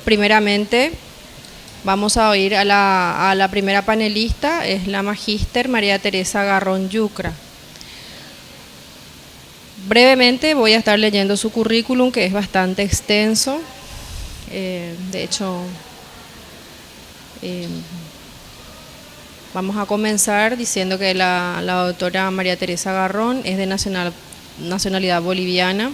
Primeramente, vamos a oír a la primera panelista, es la magíster María Teresa Garrón Yucra. Brevemente voy a estar leyendo su currículum, que es bastante extenso. De hecho, vamos a comenzar diciendo que la doctora María Teresa Garrón es de nacionalidad boliviana,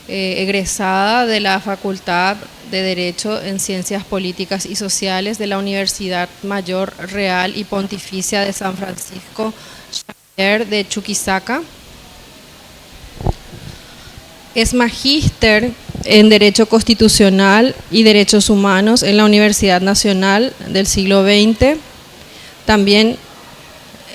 egresada de la Facultad de Derecho en Ciencias Políticas y Sociales de la Universidad Mayor Real y Pontificia de San Francisco Xavier de Chuquisaca. Es magíster en Derecho Constitucional y Derechos Humanos en la Universidad Nacional del Siglo XX. También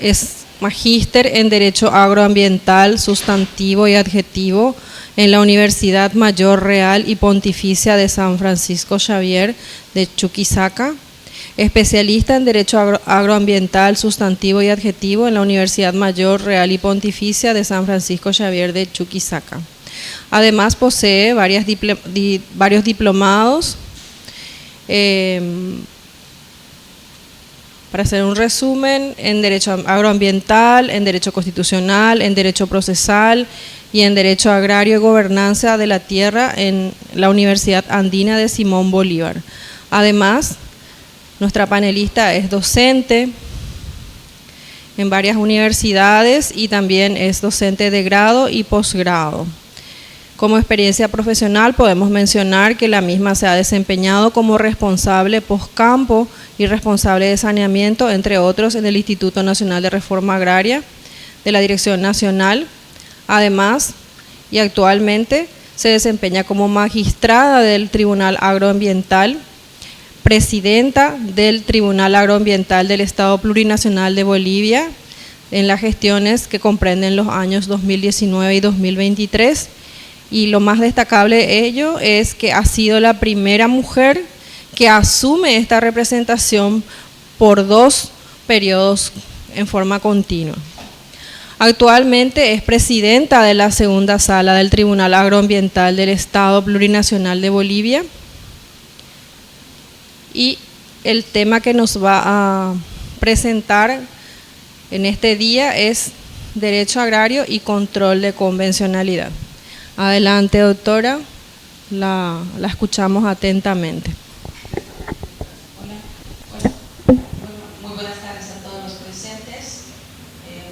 es magíster en Derecho Agroambiental, Sustantivo y Adjetivo en la Universidad Mayor Real y Pontificia de San Francisco Xavier de Chuquisaca. Especialista en Derecho Agroambiental, Sustantivo y Adjetivo en la Universidad Mayor Real y Pontificia de San Francisco Xavier de Chuquisaca. Además posee varios diplomados. Para hacer un resumen, en Derecho Agroambiental, en Derecho Constitucional, en Derecho Procesal y en Derecho Agrario y Gobernanza de la Tierra en la Universidad Andina de Simón Bolívar. Además, nuestra panelista es docente en varias universidades y también es docente de grado y posgrado. Como experiencia profesional podemos mencionar que la misma se ha desempeñado como responsable postcampo y responsable de saneamiento, entre otros, en el Instituto Nacional de Reforma Agraria de la Dirección Nacional. Además, y actualmente se desempeña como magistrada del Tribunal Agroambiental, presidenta del Tribunal Agroambiental del Estado Plurinacional de Bolivia en las gestiones que comprenden los años 2019 y 2023. Y lo más destacable de ello es que ha sido la primera mujer que asume esta representación por 2 periodos en forma continua. Actualmente es presidenta de la segunda sala del Tribunal Agroambiental del Estado Plurinacional de Bolivia. Y el tema que nos va a presentar en este día es Derecho Agrario y Control de Convencionalidad. Adelante, doctora, la escuchamos atentamente. Hola. Muy buenas tardes a todos los presentes.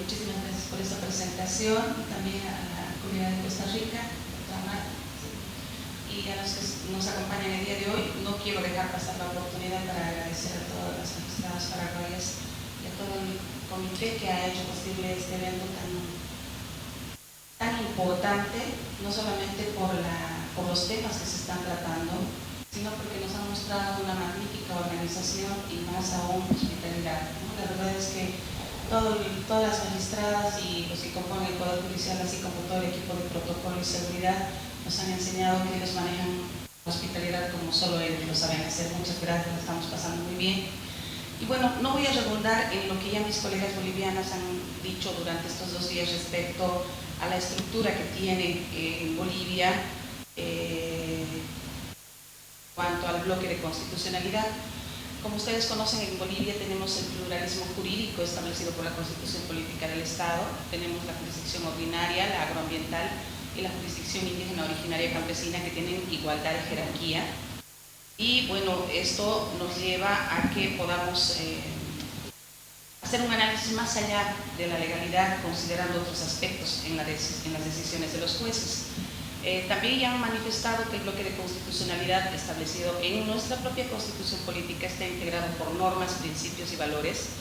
Muchísimas gracias por esta presentación, también a la comunidad de Costa Rica, y a los que nos acompañan el día de hoy. No quiero dejar pasar la oportunidad para agradecer a todas las magistradas paraguayas y a todo el comité que ha hecho posible este evento tan importante, no solamente por los temas que se están tratando, sino porque nos han mostrado una magnífica organización y más aún hospitalidad, ¿no? La verdad es que todas las magistradas y los que componen el Poder Judicial, así como todo el equipo de protocolo y seguridad, nos han enseñado que ellos manejan hospitalidad como solo ellos lo saben hacer. Muchas gracias, lo estamos pasando muy bien. Y bueno, no voy a redundar en lo que ya mis colegas bolivianas han dicho durante estos 2 días respecto a la estructura que tiene en Bolivia cuanto al bloque de constitucionalidad. Como ustedes conocen, en Bolivia tenemos el pluralismo jurídico establecido por la Constitución Política del Estado. Tenemos la jurisdicción ordinaria, la agroambiental y la jurisdicción indígena originaria campesina, que tienen igualdad de jerarquía. Y bueno, esto nos lleva a que podamos hacer un análisis más allá de la legalidad, considerando otros aspectos en las decisiones de los jueces. También ya han manifestado que el bloque de constitucionalidad establecido en nuestra propia Constitución Política está integrado por normas, principios y valores,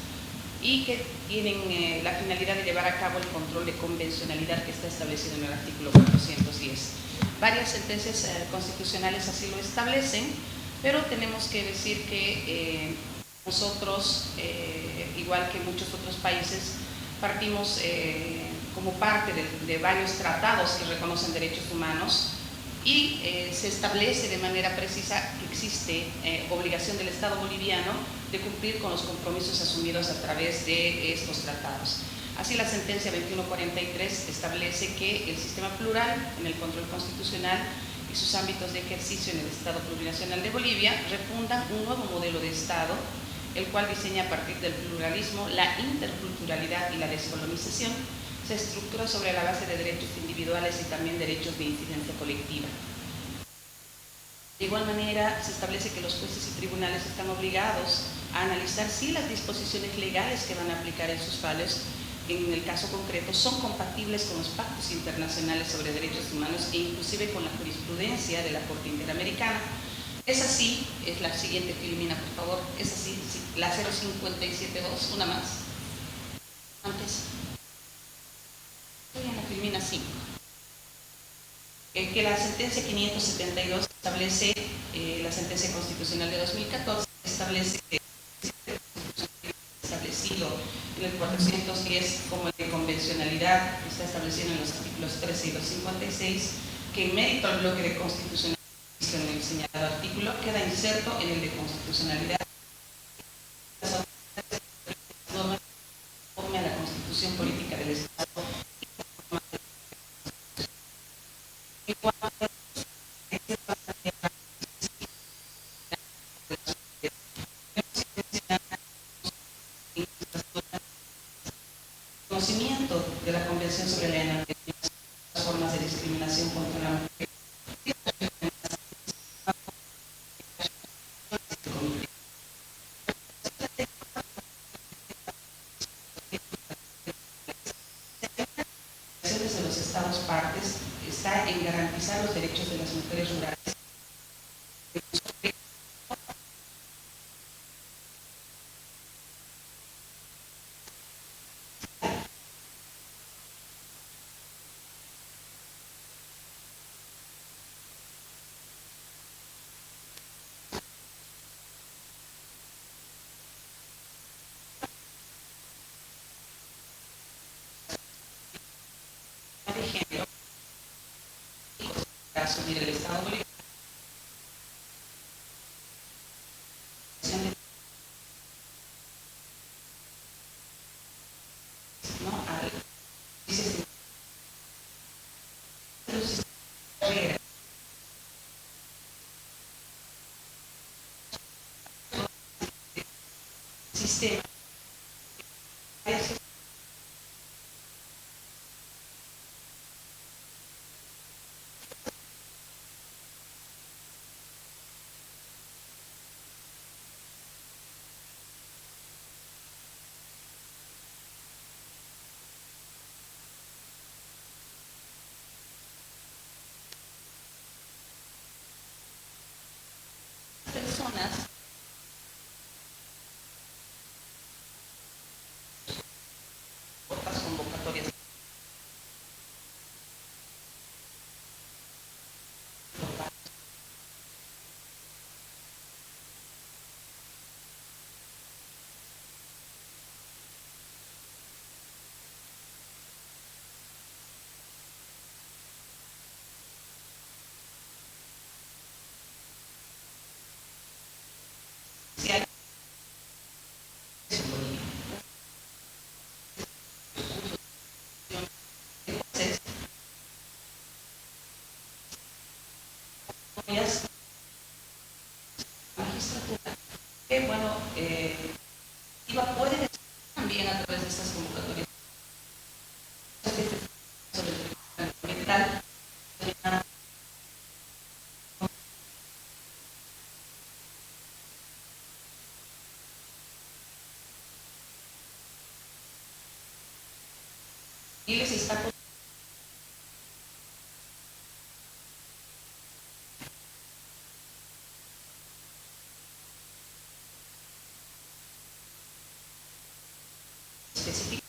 y que tienen la finalidad de llevar a cabo el control de convencionalidad que está establecido en el artículo 410. Varias sentencias constitucionales así lo establecen, pero tenemos que decir que nosotros, igual que muchos otros países, partimos como parte de varios tratados que reconocen derechos humanos y se establece de manera precisa que existe obligación del Estado boliviano de cumplir con los compromisos asumidos a través de estos tratados. Así, la sentencia 2143 establece que el sistema plural en el control constitucional y sus ámbitos de ejercicio en el Estado Plurinacional de Bolivia refundan un nuevo modelo de Estado, el cual diseña a partir del pluralismo, la interculturalidad y la descolonización. Se estructura sobre la base de derechos individuales y también derechos de incidencia colectiva. De igual manera, se establece que los jueces y tribunales están obligados a analizar si las disposiciones legales que van a aplicar en sus fallos, en el caso concreto, son compatibles con los pactos internacionales sobre derechos humanos e inclusive con la jurisprudencia de la Corte Interamericana. Es así, es la siguiente, Filomena, por favor, es así, sí, la 0572, una más. Antes. Estoy en la Filomena 5. Que la sentencia 572 establece, la sentencia constitucional de 2014, establece establecido en el 410 como de convencionalidad, está establecido en los artículos 13 y 256, que en mérito al bloque de constitucionalidad en el señalado artículo queda inserto en el de constitucionalidad normas conforme a la Constitución Política del Estado. En cuanto a conocimiento de la Convención sobre la Enarmonización de las formas de discriminación contra la mujer, de los estados partes está en garantizar los derechos de las mujeres rurales. De género, para asumir el Estado boliviano, ¿no? Al sistema personas otras convocatorias, magistratura, que bueno, pueden también a través de estas convocatorias sobre el tribunal ambiental, y les está específico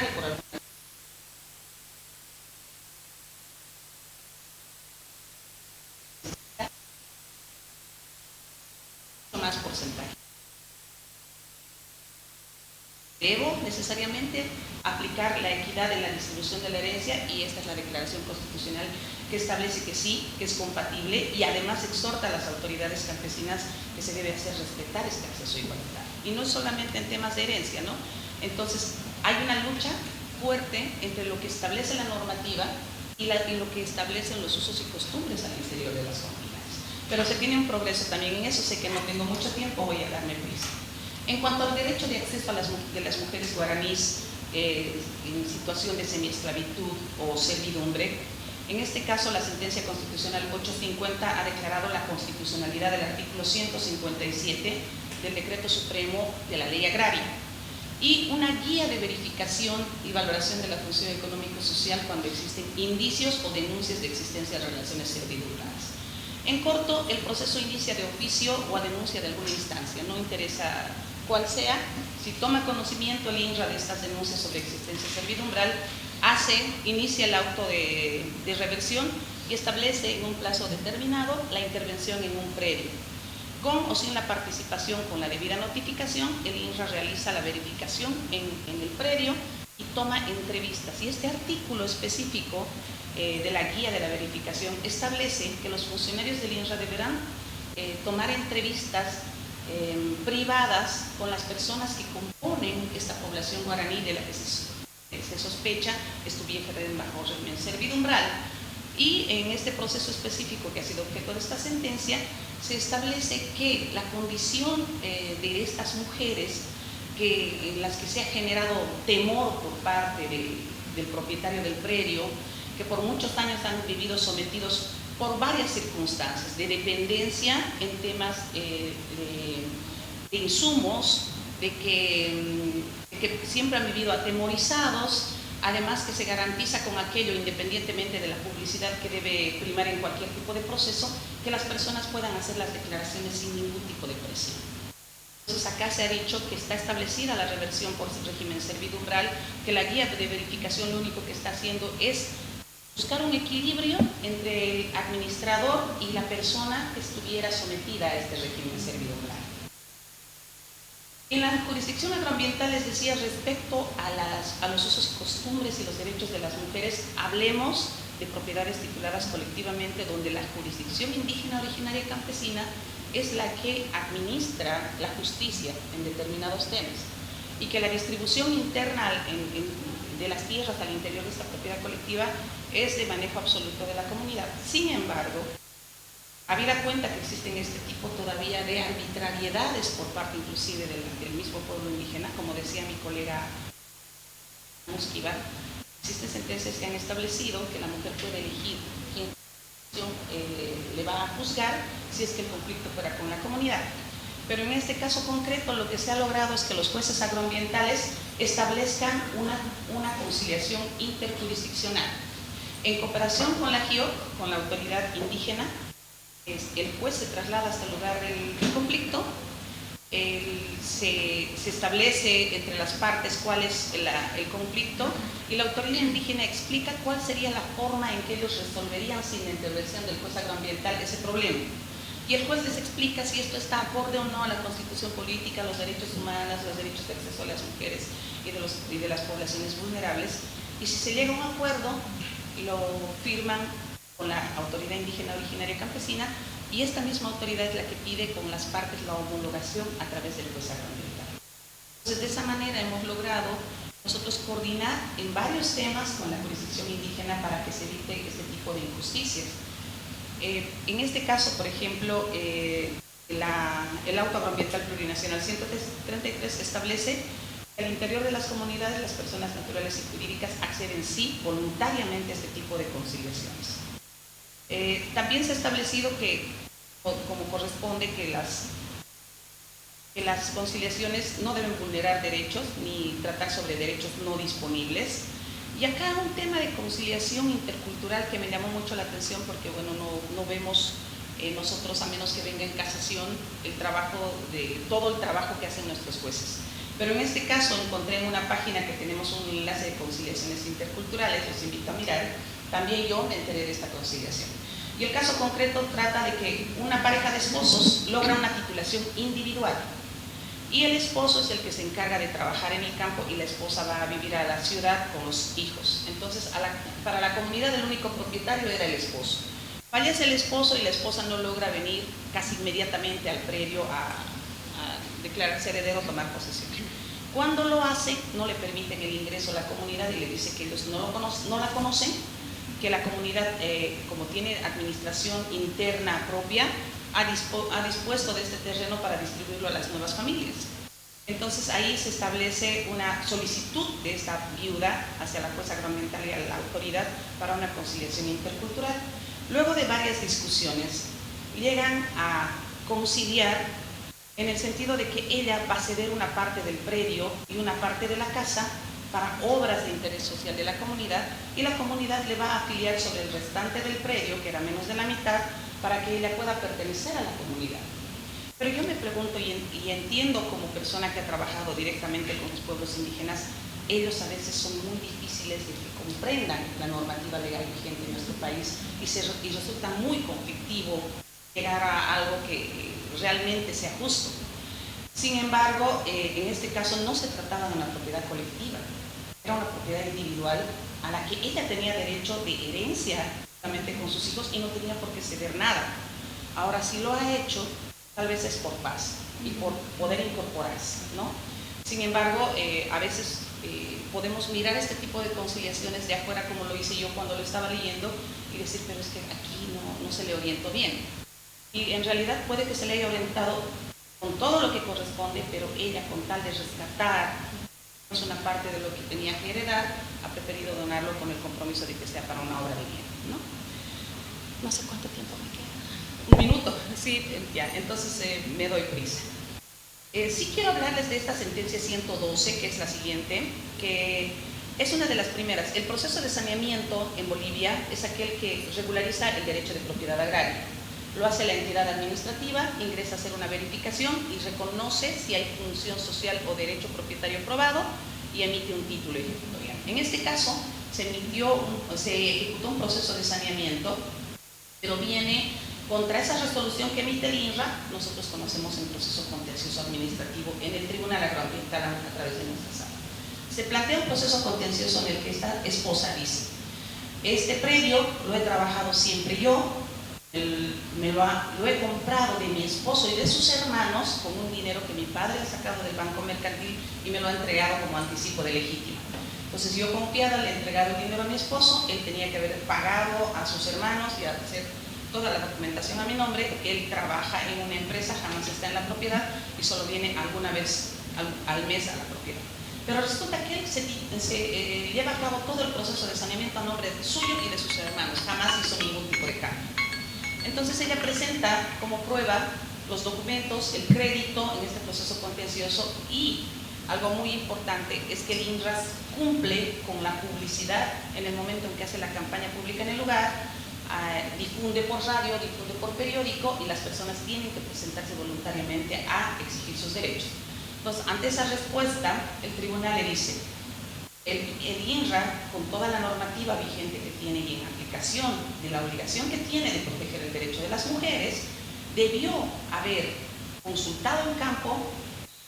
por alguna más porcentaje. Debo necesariamente aplicar la equidad en la distribución de la herencia, y esta es la declaración constitucional que establece que sí, que es compatible, y además exhorta a las autoridades campesinas que se debe hacer respetar este acceso igualitario. Y no es solamente en temas de herencia, ¿no? Entonces, hay una lucha fuerte entre lo que establece la normativa y lo que establecen los usos y costumbres al interior de las comunidades. Pero se tiene un progreso también en eso. Sé que no tengo mucho tiempo, voy a darme prisa. En cuanto al derecho de acceso de las mujeres guaraníes en situación de semiesclavitud o servidumbre, en este caso la sentencia constitucional 850 ha declarado la constitucionalidad del artículo 157 del Decreto Supremo de la Ley Agraria y una guía de verificación y valoración de la función económico-social cuando existen indicios o denuncias de existencia de relaciones servidumbrales. En corto, el proceso inicia de oficio o a denuncia de alguna instancia, no interesa cuál sea. Si toma conocimiento el INRA de estas denuncias sobre existencia servidumbral, inicia el auto de reversión y establece en un plazo determinado la intervención en un predio. Con o sin la participación con la debida notificación, el INRA realiza la verificación en el predio y toma entrevistas. Y este artículo específico de la guía de la verificación establece que los funcionarios del INRA deberán tomar entrevistas privadas con las personas que componen esta población guaraní de la que se sospecha estuviera bajo régimen servidumbral. Y en este proceso específico que ha sido objeto de esta sentencia, se establece que la condición de estas mujeres en las que se ha generado temor por parte del propietario del predio, que por muchos años han vivido sometidos por varias circunstancias de dependencia en temas de insumos, de que siempre han vivido atemorizados, además que se garantiza con aquello, independientemente de la publicidad que debe primar en cualquier tipo de proceso, que las personas puedan hacer las declaraciones sin ningún tipo de presión. Entonces acá se ha dicho que está establecida la reversión por régimen servidumbral, que la guía de verificación lo único que está haciendo es buscar un equilibrio entre el administrador y la persona que estuviera sometida a este régimen servidumbral. En la jurisdicción agroambiental, les decía, respecto a los usos y costumbres y los derechos de las mujeres, hablemos de propiedades tituladas colectivamente, donde la jurisdicción indígena originaria campesina es la que administra la justicia en determinados temas, y que la distribución interna de las tierras al interior de esta propiedad colectiva es de manejo absoluto de la comunidad. Sin embargo, habida cuenta que existen este tipo todavía de arbitrariedades por parte inclusive del mismo pueblo indígena, como decía mi colega Musquiva, existen sentencias que han establecido que la mujer puede elegir quién le va a juzgar si es que el conflicto fuera con la comunidad. Pero en este caso concreto lo que se ha logrado es que los jueces agroambientales establezcan una conciliación interjurisdiccional. En cooperación con la GIOC, con la autoridad indígena, el juez se traslada hasta el lugar del conflicto, se establece entre las partes cuál es el conflicto, y la autoridad indígena explica cuál sería la forma en que ellos resolverían sin la intervención del juez agroambiental ese problema. Y el juez les explica si esto está acorde o no a la constitución política, los derechos humanos, los derechos de acceso a las mujeres y de las poblaciones vulnerables. Y si se llega a un acuerdo, lo firman con la autoridad indígena originaria campesina, y esta misma autoridad es la que pide con las partes la homologación a través del juez agroambiental. Entonces, de esa manera hemos logrado nosotros coordinar en varios temas con la jurisdicción indígena para que se evite este tipo de injusticias. En este caso, por ejemplo, el auto agroambiental plurinacional 133 establece que al interior de las comunidades las personas naturales y jurídicas acceden sí voluntariamente a este tipo de conciliaciones. También se ha establecido que, como corresponde, que las conciliaciones no deben vulnerar derechos ni tratar sobre derechos no disponibles. Y acá un tema de conciliación intercultural que me llamó mucho la atención, porque bueno, no vemos nosotros, a menos que venga en casación, todo el trabajo que hacen nuestros jueces. Pero en este caso encontré en una página que tenemos un enlace de conciliaciones interculturales, los invito a mirar, también yo me enteré de esta conciliación. Y el caso concreto trata de que una pareja de esposos logra una titulación individual y el esposo es el que se encarga de trabajar en el campo y la esposa va a vivir a la ciudad con los hijos. Entonces, para la comunidad el único propietario era el esposo. Fallece el esposo y la esposa no logra venir casi inmediatamente al predio a declararse heredero, tomar posesión. Cuando lo hace, no le permiten el ingreso a la comunidad y le dice que ellos no la conocen, que la comunidad, como tiene administración interna propia, ha dispuesto de este terreno para distribuirlo a las nuevas familias. Entonces ahí se establece una solicitud de esta viuda hacia la jueza agroambiental y a la autoridad para una conciliación intercultural. Luego de varias discusiones, llegan a conciliar en el sentido de que ella va a ceder una parte del predio y una parte de la casa para obras de interés social de la comunidad, y la comunidad le va a afiliar sobre el restante del predio, que era menos de la mitad, para que ella pueda pertenecer a la comunidad. Pero yo me pregunto y entiendo como persona que ha trabajado directamente con los pueblos indígenas, ellos a veces son muy difíciles de que comprendan la normativa legal vigente en nuestro país y resulta muy conflictivo llegar a algo que realmente sea justo. Sin embargo, en este caso no se trataba de una propiedad colectiva, era una propiedad individual a la que ella tenía derecho de herencia justamente con sus hijos y no tenía por qué ceder nada. Ahora, si lo ha hecho, tal vez es por paz y por poder incorporarse, ¿no? Sin embargo, a veces podemos mirar este tipo de conciliaciones de afuera, como lo hice yo cuando lo estaba leyendo, y decir, pero es que aquí no se le orientó bien. Y en realidad puede que se le haya orientado con todo lo que corresponde, pero ella, con tal de rescatar una parte de lo que tenía que heredar, ha preferido donarlo con el compromiso de que sea para una obra de bien, ¿no? No sé cuánto tiempo me queda. Un minuto, sí, ya, entonces me doy prisa. Sí quiero hablarles de esta sentencia 112, que es la siguiente, que es una de las primeras. El proceso de saneamiento en Bolivia es aquel que regulariza el derecho de propiedad agraria. Lo hace la entidad administrativa, ingresa a hacer una verificación y reconoce si hay función social o derecho propietario probado y emite un título ejecutorial. En este caso, se ejecutó un proceso de saneamiento, pero viene contra esa resolución que emite el INRA. Nosotros conocemos el proceso contencioso administrativo en el Tribunal Agroambiental a través de nuestra sala. Se plantea un proceso contencioso en el que esta esposa dice: este predio lo he trabajado siempre yo, lo he comprado de mi esposo y de sus hermanos con un dinero que mi padre ha sacado del banco mercantil y me lo ha entregado como anticipo de legítimo. Entonces yo, confiada, le he entregado el dinero a mi esposo, él tenía que haber pagado a sus hermanos y hacer toda la documentación a mi nombre. Él trabaja en una empresa, jamás está en la propiedad y solo viene alguna vez al mes a la propiedad. Pero resulta que él se lleva a cabo todo el proceso de saneamiento a nombre suyo y de sus hermanos, jamás hizo ningún tipo de cambio. Entonces ella presenta como prueba los documentos, el crédito en este proceso contencioso, y algo muy importante es que el INRAS cumple con la publicidad en el momento en que hace la campaña pública en el lugar, difunde por radio, difunde por periódico, y las personas tienen que presentarse voluntariamente a exigir sus derechos. Entonces, ante esa respuesta, el tribunal le dice: el INRA, con toda la normativa vigente que tiene y en aplicación de la obligación que tiene de proteger el derecho de las mujeres, debió haber consultado en campo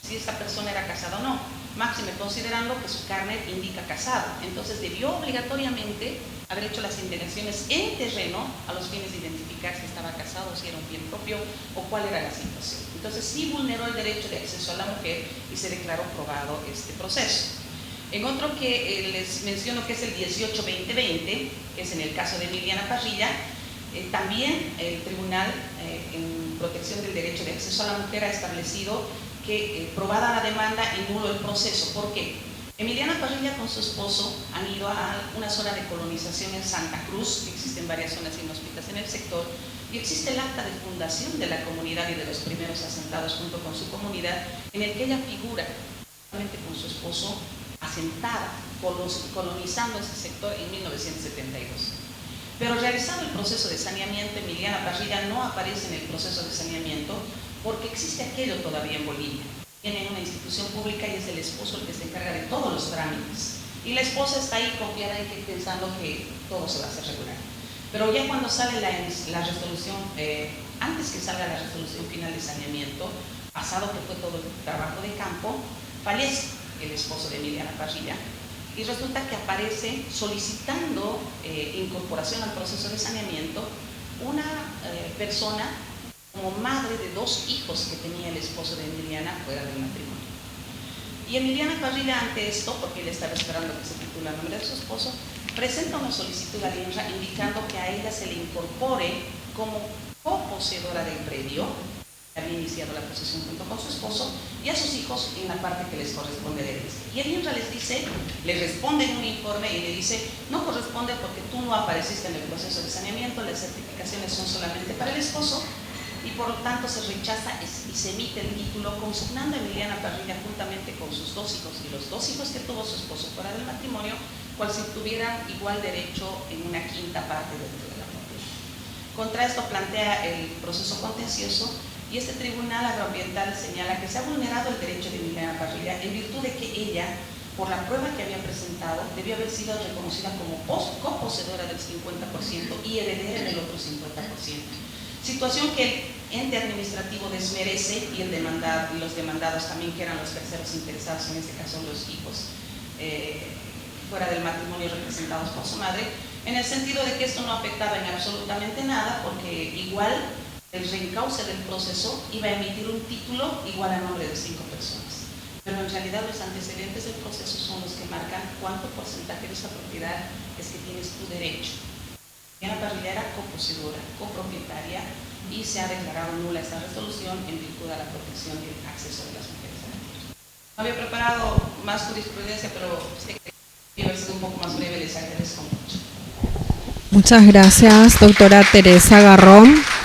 si esta persona era casada o no, máxime considerando que su carnet indica casado. Entonces debió obligatoriamente haber hecho las indagaciones en terreno a los fines de identificar si estaba casado, si era un bien propio o cuál era la situación. Entonces sí vulneró el derecho de acceso a la mujer y se declaró probado este proceso. En otro que les menciono, que es el 18-2020, que es en el caso de Emiliana Parrilla, también el Tribunal en Protección del Derecho de Acceso a la Mujer ha establecido que, probada la demanda, nulo el proceso. ¿Por qué? Emiliana Parrilla con su esposo han ido a una zona de colonización en Santa Cruz, que existen varias zonas inhóspitas en el sector, y existe el acta de fundación de la comunidad y de los primeros asentados junto con su comunidad, en el que ella figura justamente con su esposo asentada, colonizando ese sector en 1972. Pero realizado el proceso de saneamiento, Emiliana Parrilla no aparece en el proceso de saneamiento porque existe aquello todavía en Bolivia. tiene una institución pública y es el esposo el que se encarga de todos los trámites. Y la esposa está ahí confiada en que, pensando que todo se va a hacer regular. Pero ya cuando sale la resolución, antes que salga la resolución final de saneamiento, pasado que fue todo el trabajo de campo, fallece el esposo de Emiliana Parrilla y resulta que aparece solicitando incorporación al proceso de saneamiento una persona como madre de 2 hijos que tenía el esposo de Emiliana fuera del matrimonio. Y Emiliana Parrilla, ante esto, porque él estaba esperando que se titula a nombre de su esposo, presenta una solicitud al INRA indicando que a ella se le incorpore como coposeedora del predio, que había iniciado la posesión junto con su esposo, y a sus hijos en la parte que les corresponde de herencia. Y el INRA les responde en un informe y le dice: no corresponde porque tú no apareciste en el proceso de saneamiento, las certificaciones son solamente para el esposo, y por lo tanto se rechaza y se emite el título consignando a Emiliana Parrilla juntamente con sus 2 hijos y los 2 hijos que tuvo su esposo fuera del matrimonio, cual si tuvieran igual derecho en una quinta parte dentro de la propiedad. Contra esto plantea el proceso contencioso y este tribunal agroambiental señala que se ha vulnerado el derecho de Emiliana Parrilla en virtud de que ella, por la prueba que había presentado, debió haber sido reconocida como coposeedora del 50% y heredera del otro 50%. Situación que el ente administrativo desmerece y los demandados también, que eran los terceros interesados, en este caso los hijos fuera del matrimonio representados por su madre, en el sentido de que esto no afectaba en absolutamente nada, porque igual el reencauce del proceso iba a emitir un título igual a nombre de 5 personas. Pero en realidad los antecedentes del proceso son los que marcan cuánto porcentaje de esa propiedad es que tienes tu derecho. Emiliana Parrilla era coposeedora, copropietaria, y se ha declarado nula esta resolución en virtud de la protección y el acceso de las mujeres a la tierra. No había preparado más jurisprudencia, pero sé que iba a ser un poco más breve, les agradezco mucho. Muchas gracias, doctora Teresa Garrón.